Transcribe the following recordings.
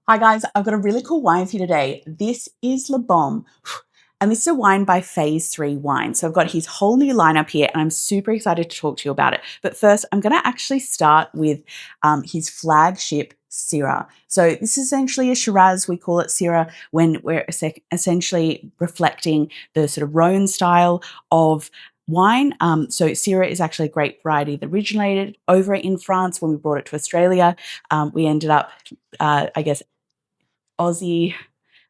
Hi guys, I've got a really cool wine for you today. This is Le Bombe, and this is a wine by Phase 3 Wine. So I've got his whole new lineup here, and I'm super excited to talk to you about it. But first, I'm going to actually start with his flagship Syrah. So this is essentially a Shiraz. We call it Syrah when we're essentially reflecting the sort of Rhone style of wine. So Syrah is actually a grape variety that originated over in France. When we brought it to Australia, we ended up, I guess, Aussie,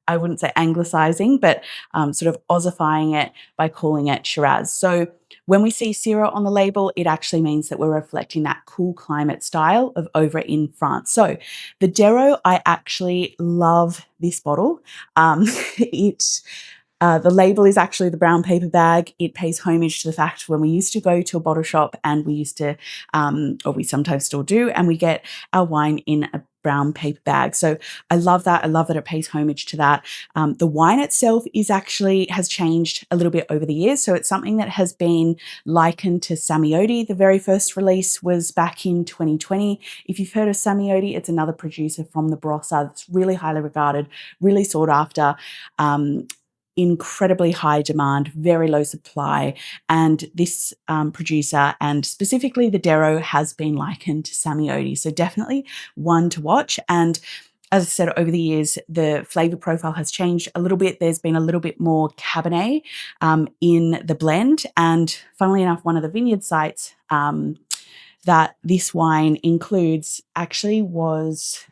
I wouldn't say anglicizing, but sort of Aussifying it by calling it Shiraz. So when we see Syrah on the label, it actually means that we're reflecting that cool climate style of over in France. So the Dero, I actually love this bottle. The label is actually the brown paper bag. It pays homage to the fact when we used to go to a bottle shop and we used to, or we sometimes still do, and we get our wine in a brown paper bag. So I love that. I love that it pays homage to that. The wine itself has changed a little bit over the years. So it's something that has been likened to Samioty. The very first release was back in 2020. If you've heard of Samioty, it's another producer from the Barossa that's really highly regarded, really sought after. Incredibly high demand, very low supply, and this producer, and specifically the Dero, has been likened to Samioty. So definitely one to watch. And as I said, over the years, the flavor profile has changed a little bit. There's been a little bit more Cabernet in the blend. And funnily enough, one of the vineyard sites that this wine includes actually was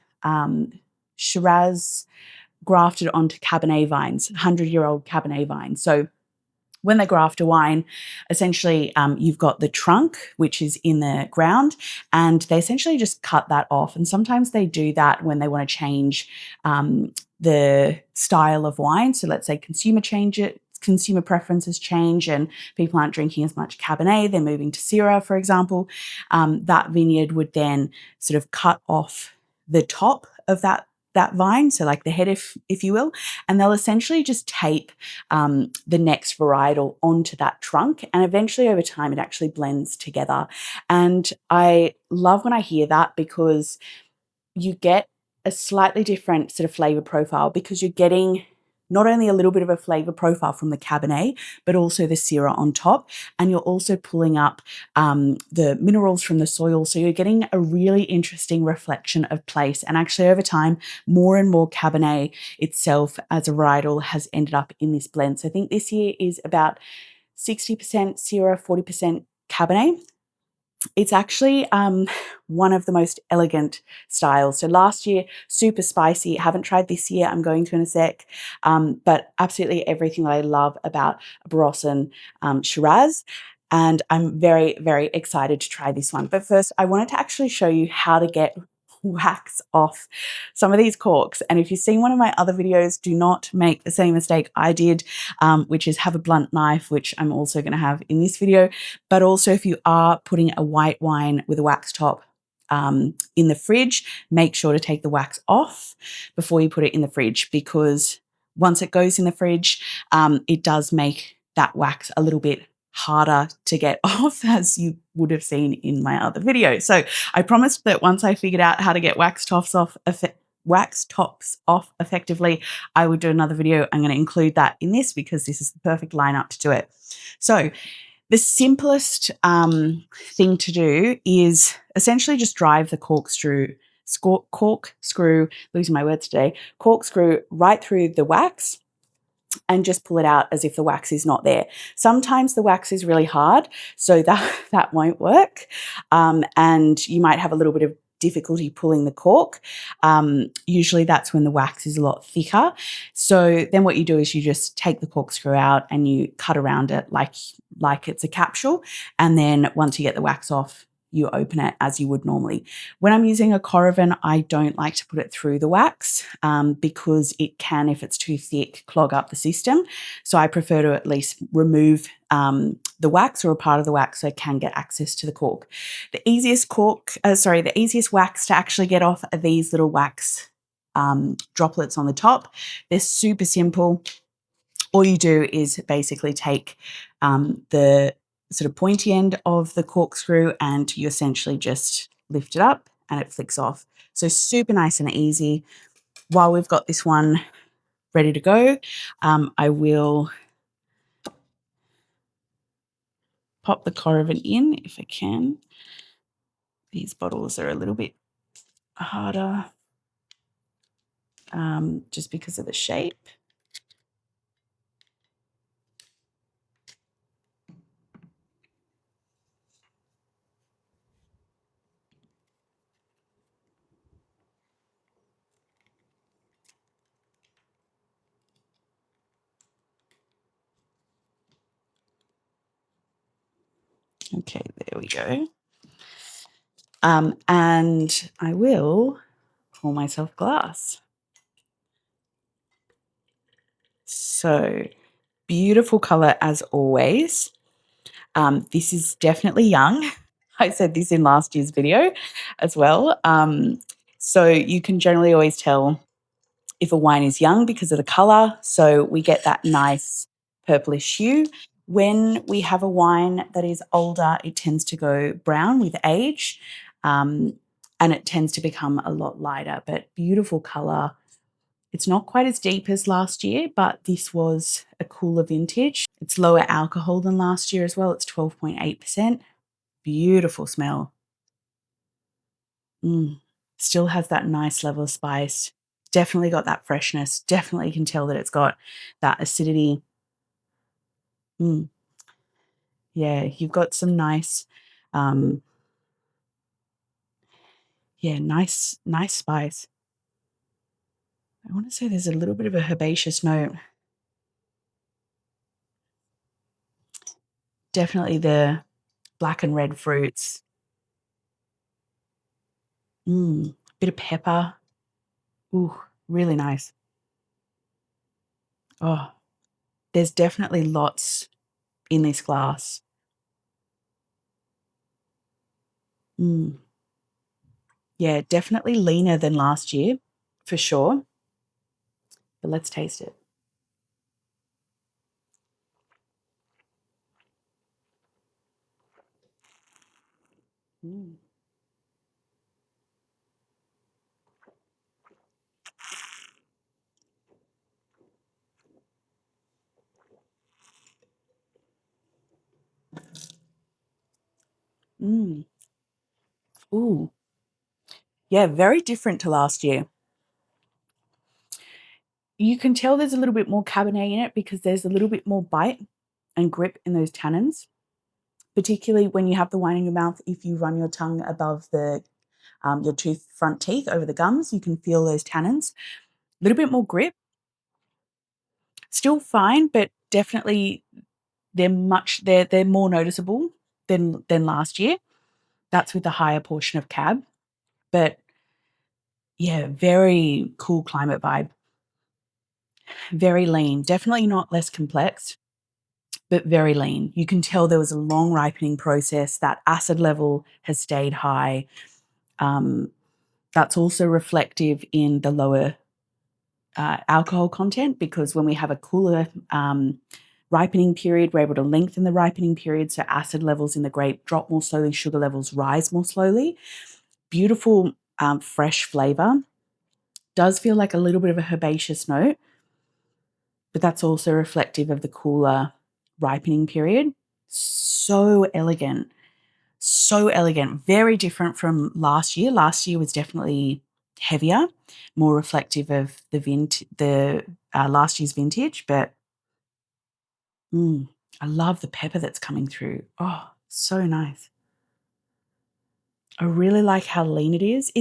Shiraz grafted onto Cabernet vines, 100-year-old Cabernet vines. So when they graft a wine, essentially you've got the trunk, which is in the ground, and they essentially just cut that off. And sometimes they do that when they want to change the style of wine. So let's say consumer preferences change and people aren't drinking as much Cabernet, they're moving to Syrah, for example. That vineyard would then sort of cut off the top of that vine, so like the head, if you will, and they'll essentially just tape the next varietal onto that trunk, and eventually over time it actually blends together. And I love when I hear that, because you get a slightly different sort of flavor profile, because you're getting not only a little bit of a flavor profile from the Cabernet, but also the Syrah on top. And you're also pulling up the minerals from the soil. So you're getting a really interesting reflection of place. And actually over time, more and more Cabernet itself as a varietal has ended up in this blend. So I think this year is about 60% Syrah, 40% Cabernet. It's actually one of the most elegant styles. So last year, super spicy. Haven't tried this year. I'm going to in a sec. But absolutely everything that I love about Barossan Shiraz. And I'm very, very excited to try this one. But first, I wanted to actually show you how to get wax off some of these corks. And if you've seen one of my other videos, do not make the same mistake I did, which is have a blunt knife, which I'm also going to have in this video. But also, if you are putting a white wine with a wax top in the fridge, make sure to take the wax off before you put it in the fridge, because once it goes in the fridge, it does make that wax a little bit harder to get off, as you would have seen in my other video. So I promised that once I figured out how to get wax tops off effectively, I would do another video. I'm going to include that in this, because this is the perfect lineup to do it. So the simplest thing to do is essentially just drive the corkscrew, losing my words today, corkscrew right through the wax, and just pull it out as if the wax is not there. Sometimes the wax is really hard, so that won't work. And you might have a little bit of difficulty pulling the cork. Usually that's when the wax is a lot thicker. So then what you do is you just take the corkscrew out and you cut around it like it's a capsule. And then once you get the wax off, you open it as you would normally. When I'm using a Coravin, I don't like to put it through the wax because it can, if it's too thick, clog up the system. So I prefer to at least remove the wax or a part of the wax so I can get access to the cork. The easiest wax to actually get off are these little wax droplets on the top. They're super simple. All you do is basically take the sort of pointy end of the corkscrew and you essentially just lift it up and it flicks off. So super nice and easy. while we've got this one ready to go, I will pop the Coravin in if I can. These bottles are a little bit harder just because of the shape. Okay, there we go. And I will pour myself a glass. So beautiful color as always. This is definitely young. I said this in last year's video as well. So you can generally always tell if a wine is young because of the color. So we get that nice purplish hue. When we have a wine that is older, it tends to go brown with age, and it tends to become a lot lighter, but beautiful color. It's not quite as deep as last year, but this was a cooler vintage. It's lower alcohol than last year as well. It's 12.8%. Beautiful smell. Still has that nice level of spice. Definitely got that freshness. Definitely can tell that it's got that acidity. Yeah, you've got some nice, nice spice. I want to say there's a little bit of a herbaceous note. Definitely the black and red fruits. Bit of pepper. Ooh, really nice. Oh, there's definitely lots in this glass. Yeah, definitely leaner than last year, for sure. But let's taste it. Mm. Mm. Ooh. Yeah, very different to last year. You can tell there's a little bit more Cabernet in it because there's a little bit more bite and grip in those tannins, particularly when you have the wine in your mouth. If you run your tongue above the your front teeth over the gums, you can feel those tannins. A little bit more grip. Still fine, but definitely they're more noticeable than last year. That's with the higher portion of cab. But yeah, very cool climate vibe. Very lean. Definitely not less complex, but very lean. You can tell there was a long ripening process. That acid level has stayed high. That's also reflective in the lower alcohol content, because when we have a cooler ripening period, we're able to lengthen the ripening period, so acid levels in the grape drop more slowly, sugar levels rise more slowly. Beautiful fresh flavor. Does feel like a little bit of a herbaceous note, but that's also reflective of the cooler ripening period. So elegant. So elegant. Very different from last year. Last year was definitely heavier, more reflective of the last year's vintage. But I love the pepper that's coming through. Oh, so nice. I really like how lean it is.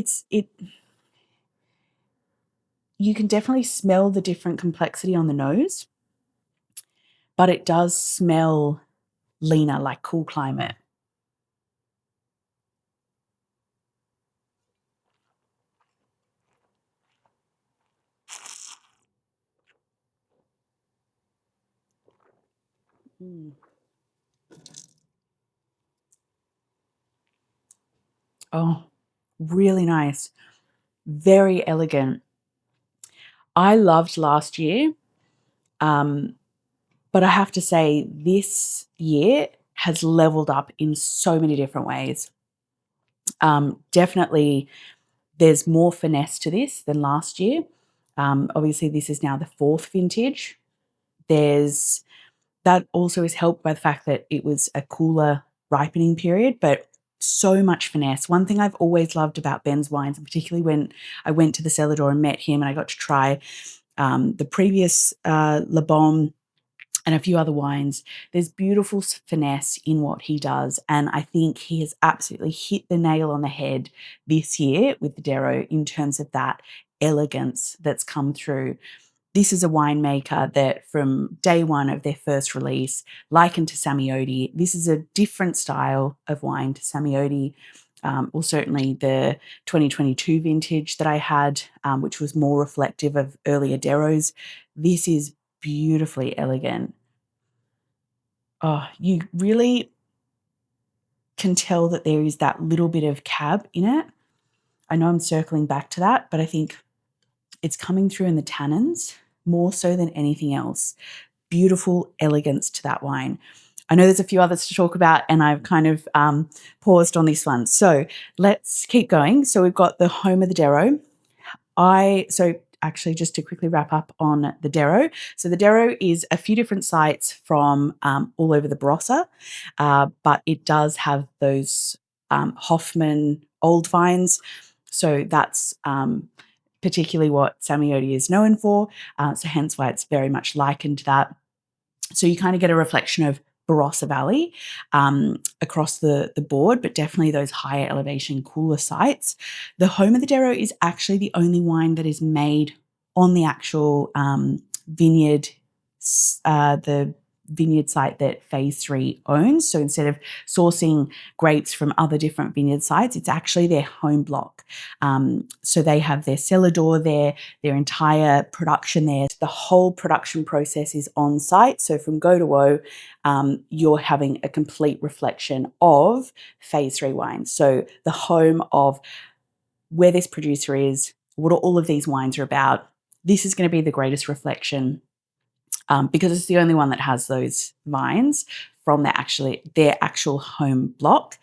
You can definitely smell the different complexity on the nose, but it does smell leaner, like cool climate. Oh, really nice. Very elegant. I loved last year, but I have to say this year has leveled up in so many different ways. Definitely there's more finesse to this than last year. Obviously, this is now the 4th vintage. That also is helped by the fact that it was a cooler ripening period, but so much finesse. One thing I've always loved about Ben's wines, and particularly when I went to the cellar door and met him and I got to try the previous Le Bon and a few other wines, there's beautiful finesse in what he does. And I think he has absolutely hit the nail on the head this year with the Dero in terms of that elegance that's come through. This is a winemaker that from day one of their first release, likened to Samiotti, this is a different style of wine to Samiotti. Or certainly the 2022 vintage that I had, which was more reflective of earlier Deros. This is beautifully elegant. Oh, you really can tell that there is that little bit of cab in it. I know I'm circling back to that, but I think it's coming through in the tannins more so than anything else. Beautiful elegance to that wine. I know there's a few others to talk about, and I've kind of paused on this one. So let's keep going. So we've got the home of the Dero. So actually, just to quickly wrap up on the Dero. So the Dero is a few different sites from all over the Barossa, but it does have those Hoffman old vines. So that's particularly what Samiotti is known for. So hence why it's very much likened to that. So you kind of get a reflection of Barossa Valley across the board, but definitely those higher elevation, cooler sites. The home of the Dero is actually the only wine that is made on the actual vineyard, the vineyard site that Phase 3 owns. So instead of sourcing grapes from other different vineyard sites, it's actually their home block. So they have their cellar door there, their entire production there. The whole production process is on site. So from go to woe, you're having a complete reflection of Phase 3 wines. So the home of where this producer is, what all of these wines are about. This is going to be the greatest reflection because it's the only one that has those vines from their actual home block.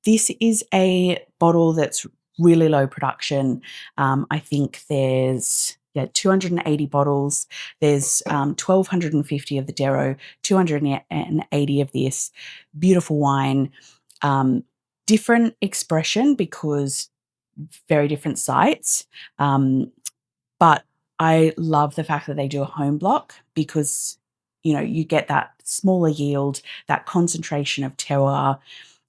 This is a bottle that's really low production. I think there's 280 bottles. There's 1,250 of the Dero, 280 of this. Beautiful wine. Different expression because very different sites. But I love the fact that they do a home block because, you get that smaller yield, that concentration of terroir.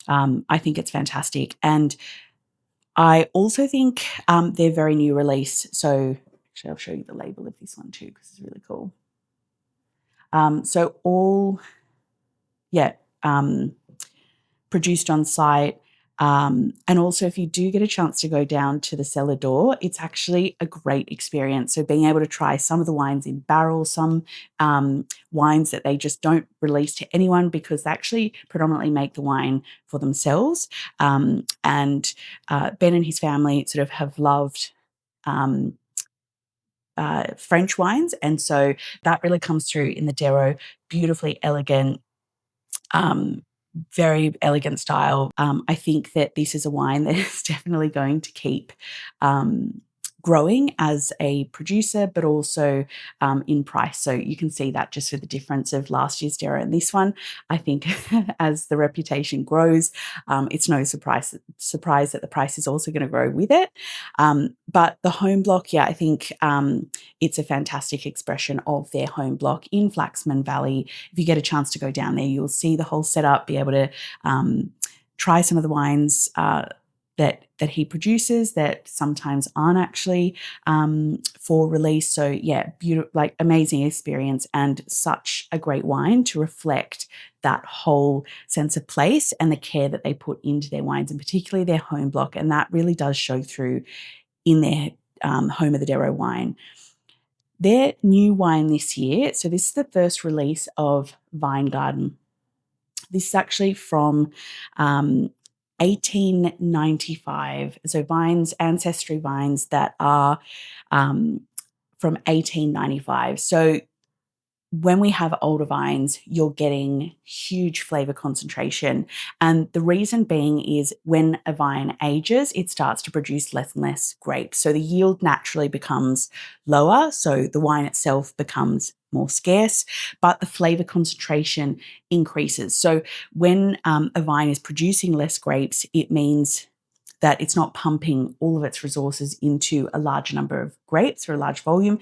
I think it's fantastic. And I also think they're very new release. So actually, I'll show you the label of this one too because it's really cool. So all, produced on site. And also, if you do get a chance to go down to the cellar door, it's actually a great experience. So being able to try some of the wines in barrel, some wines that they just don't release to anyone because they actually predominantly make the wine for themselves. And Ben and his family sort of have loved French wines. And so that really comes through in the Dero, beautifully elegant, very elegant style. I think that this is a wine that is definitely going to keep growing as a producer, but also in price. So you can see that just with the difference of last year's Dero and this one. I think as the reputation grows, it's no surprise that the price is also going to grow with it. But the home block, I think it's a fantastic expression of their home block in Flaxman Valley. If you get a chance to go down there, you'll see the whole setup, be able to try some of the wines that he produces that sometimes aren't actually for release. So beautiful, like amazing experience and such a great wine to reflect that whole sense of place and the care that they put into their wines and particularly their home block. And that really does show through in their home of the Dero wine. Their new wine this year, so this is the first release of Vine Garden. This is actually from 1895. So vines, ancestry vines that are from 1895. So when we have older vines, you're getting huge flavor concentration. And the reason being is when a vine ages, it starts to produce less and less grapes. So the yield naturally becomes lower. So the wine itself becomes more scarce, but the flavor concentration increases. So when a vine is producing less grapes, it means that it's not pumping all of its resources into a large number of grapes or a large volume.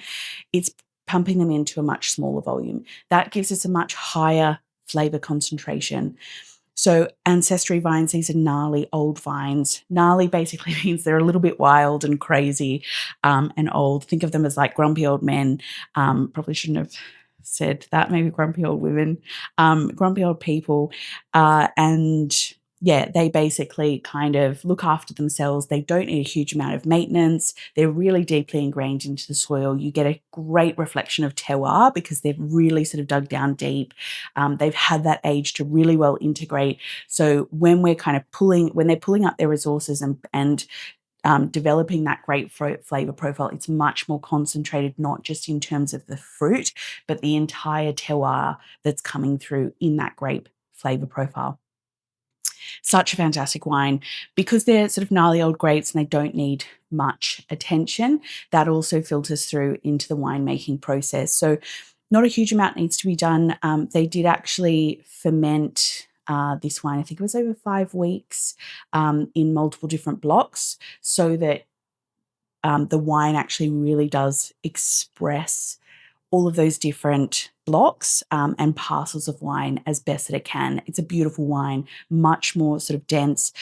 It's pumping them into a much smaller volume. That gives us a much higher flavor concentration. So ancestry vines, these are gnarly old vines. Gnarly basically means they're a little bit wild and crazy and old. Think of them as like grumpy old men. Probably shouldn't have said that, maybe grumpy old women, grumpy old people. And yeah, they basically kind of look after themselves. They don't need a huge amount of maintenance. They're really deeply ingrained into the soil. You get a great reflection of terroir because they've really sort of dug down deep. They've had that age to really well integrate. So when we're kind of when they're pulling up their resources and developing that great flavor profile, it's much more concentrated, not just in terms of the fruit, but the entire terroir that's coming through in that grape flavor profile. Such a fantastic wine because they're sort of gnarly old grapes and they don't need much attention. That also filters through into the winemaking process. So not a huge amount needs to be done. They did actually ferment this wine, I think it was over 5 weeks in multiple different blocks so that the wine actually really does express all of those different blocks and parcels of wine as best that it can. It's a beautiful wine, much more sort of dense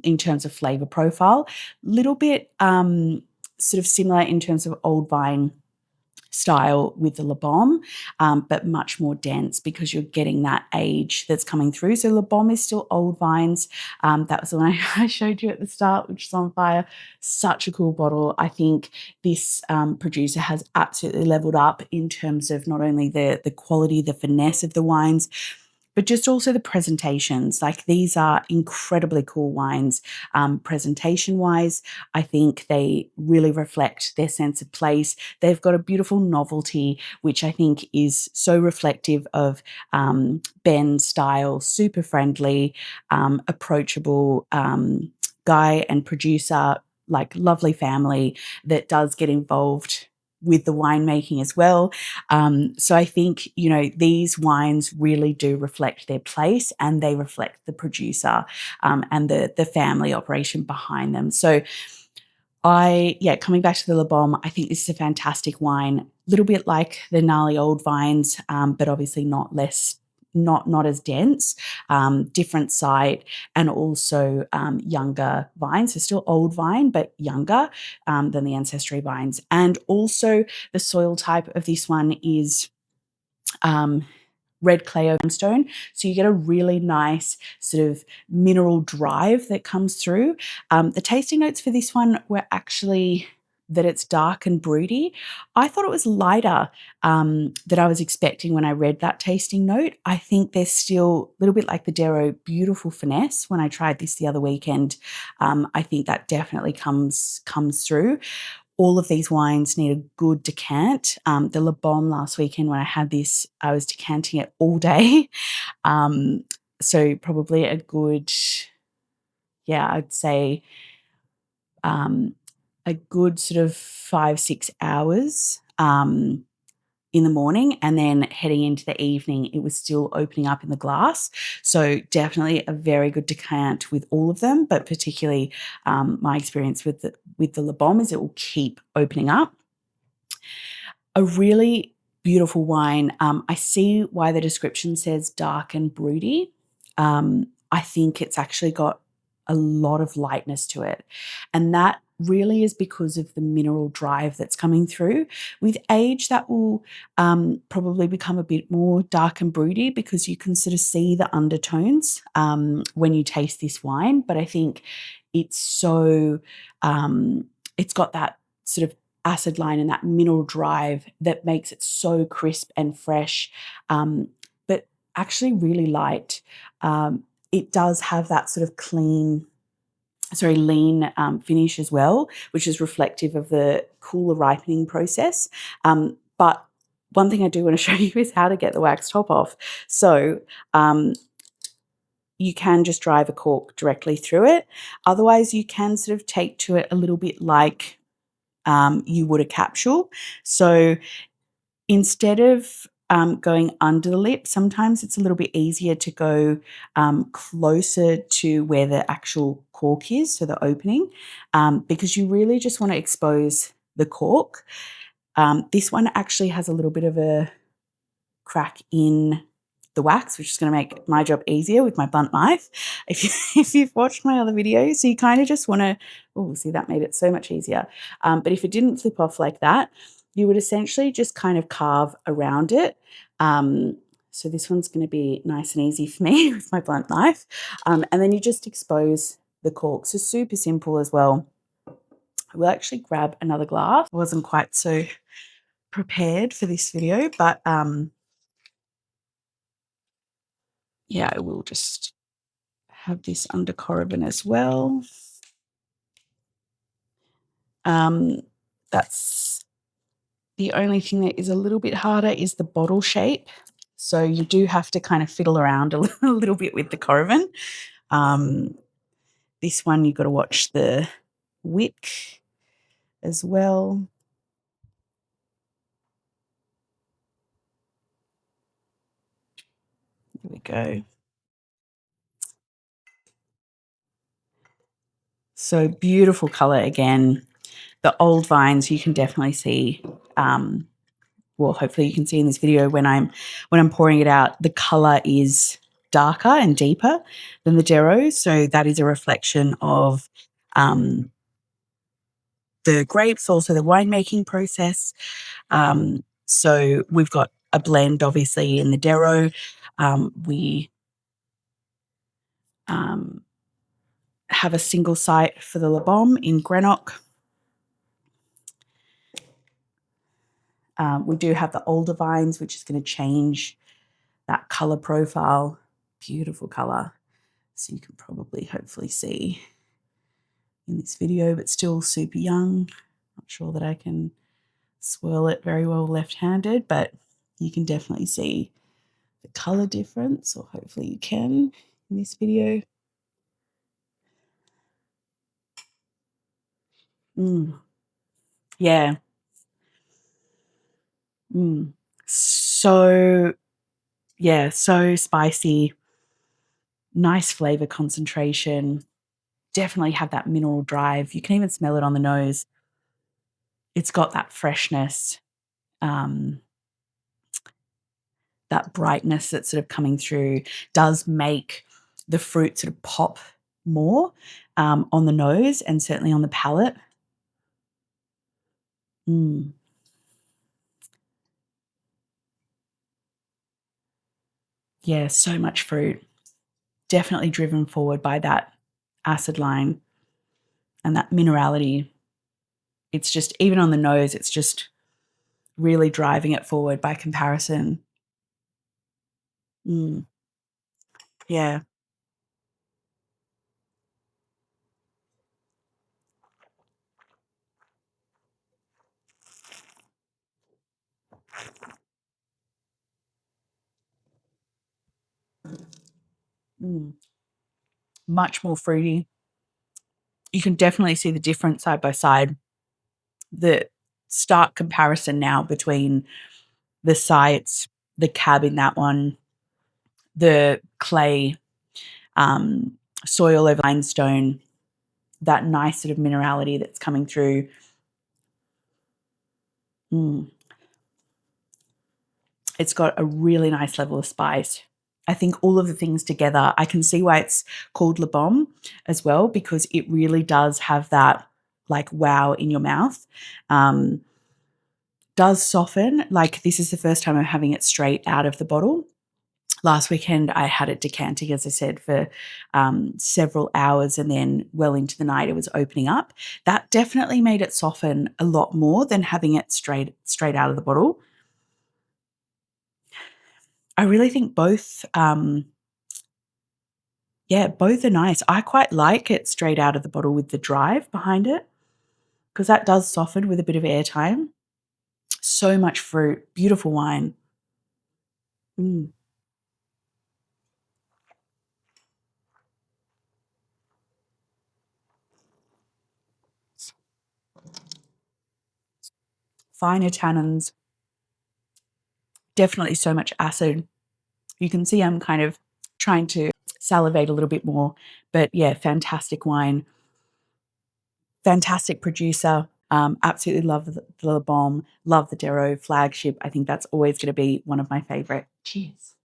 in terms of flavor profile, little bit sort of similar in terms of old vine style with the Le Bon, but much more dense because you're getting that age that's coming through. So Le Bon is still old vines. That was the one I showed you at the start, which is on fire. Such a cool bottle. I think this producer has absolutely leveled up in terms of not only the quality, the finesse of the wines, but just also the presentations. Like these are incredibly cool wines. Presentation-wise, I think they really reflect their sense of place. They've got a beautiful novelty, which I think is so reflective of Ben's style, super friendly, approachable guy and producer, like lovely family that does get involved with the winemaking as well. So I think, these wines really do reflect their place and they reflect the producer and the family operation behind them. So coming back to the Le Bon, I think this is a fantastic wine, a little bit like the gnarly old vines, but obviously not as dense, different site, and also younger vines. So still old vine, but younger than the ancestry vines. And also the soil type of this one is red clay ironstone. So you get a really nice sort of mineral drive that comes through. The tasting notes for this one were actually that it's dark and broody. I thought it was lighter than I was expecting when I read that tasting note. I think there's still a little bit like the Dero, beautiful finesse. When I tried this the other weekend, I think that definitely comes through. All of these wines need a good decant. The Le Bon last weekend when I had this, I was decanting it all day. So probably a good, I'd say a good sort of 5-6 hours in the morning, and then heading into the evening, it was still opening up in the glass. So definitely a very good decant with all of them, but particularly my experience with the Le Bon is it will keep opening up. A really beautiful wine. I see why the description says dark and broody. I think it's actually got a lot of lightness to it, and that really is because of the mineral drive that's coming through. With age, that will probably become a bit more dark and broody because you can sort of see the undertones when you taste this wine. But I think it's so, it's got that sort of acid line and that mineral drive that makes it so crisp and fresh, but actually really light. It does have that sort of lean finish as well, which is reflective of the cooler ripening process. But one thing I do want to show you is how to get the wax top off. So you can just drive a cork directly through it. Otherwise, you can sort of take to it a little bit like you would a capsule. So instead of going under the lip, sometimes it's a little bit easier to go closer to where the actual cork is, so the opening, because you really just want to expose the cork. This one actually has a little bit of a crack in the wax, which is going to make my job easier with my blunt knife. If you've watched my other videos, so you kind of just want to, oh, see, that made it so much easier. But if it didn't flip off like that, you would essentially just kind of carve around it. So this one's going to be nice and easy for me with my blunt knife. And then you just expose the cork. So super simple as well. We'll actually grab another glass. I wasn't quite so prepared for this video, but yeah, I will just have this under Coravin as well. That's the only thing that is a little bit harder is the bottle shape. So you do have to kind of fiddle around a little bit with the Coravin. This one, you've got to watch the wick as well. There we go. So beautiful color again. The old vines you can definitely see. Well, hopefully you can see in this video when I'm pouring it out, the color is darker and deeper than the Dero. So that is a reflection of the grapes, also the winemaking process. So we've got a blend, obviously, in the Dero. We have a single site for the Le Bombe in Greenock. We do have the older vines, which is going to change that color profile. Beautiful color. So you can probably hopefully see in this video, but still super young. Not sure that I can swirl it very well left-handed, but you can definitely see the color difference, or hopefully you can in this video. Yeah. So, yeah, so spicy, nice flavor concentration, definitely have that mineral drive. You can even smell it on the nose. It's got that freshness, that brightness that's sort of coming through, does make the fruit sort of pop more on the nose and certainly on the palate. Yeah, so much fruit. Definitely driven forward by that acid line and that minerality. It's just, even on the nose, it's just really driving it forward by comparison. Yeah. Much more fruity. You can definitely see the difference side by side. The stark comparison now between the sites, the cab in that one, the clay soil over limestone, that nice sort of minerality that's coming through. It's got a really nice level of spice. I think all of the things together, I can see why it's called Le Bombe as well, because it really does have that like wow in your mouth. Does soften. Like, this is the first time I'm having it straight out of the bottle. Last weekend I had it decanting, as I said, for several hours, and then well into the night it was opening up. That definitely made it soften a lot more than having it straight out of the bottle. I really think both, both are nice. I quite like it straight out of the bottle with the drive behind it, because that does soften with a bit of airtime. So much fruit, beautiful wine. Mm. Finer tannins, definitely so much acid. You can see I'm kind of trying to salivate a little bit more, but yeah, fantastic wine, fantastic producer. Absolutely love the bomb, love the Dero flagship. I think that's always going to be one of my favorite. Cheers.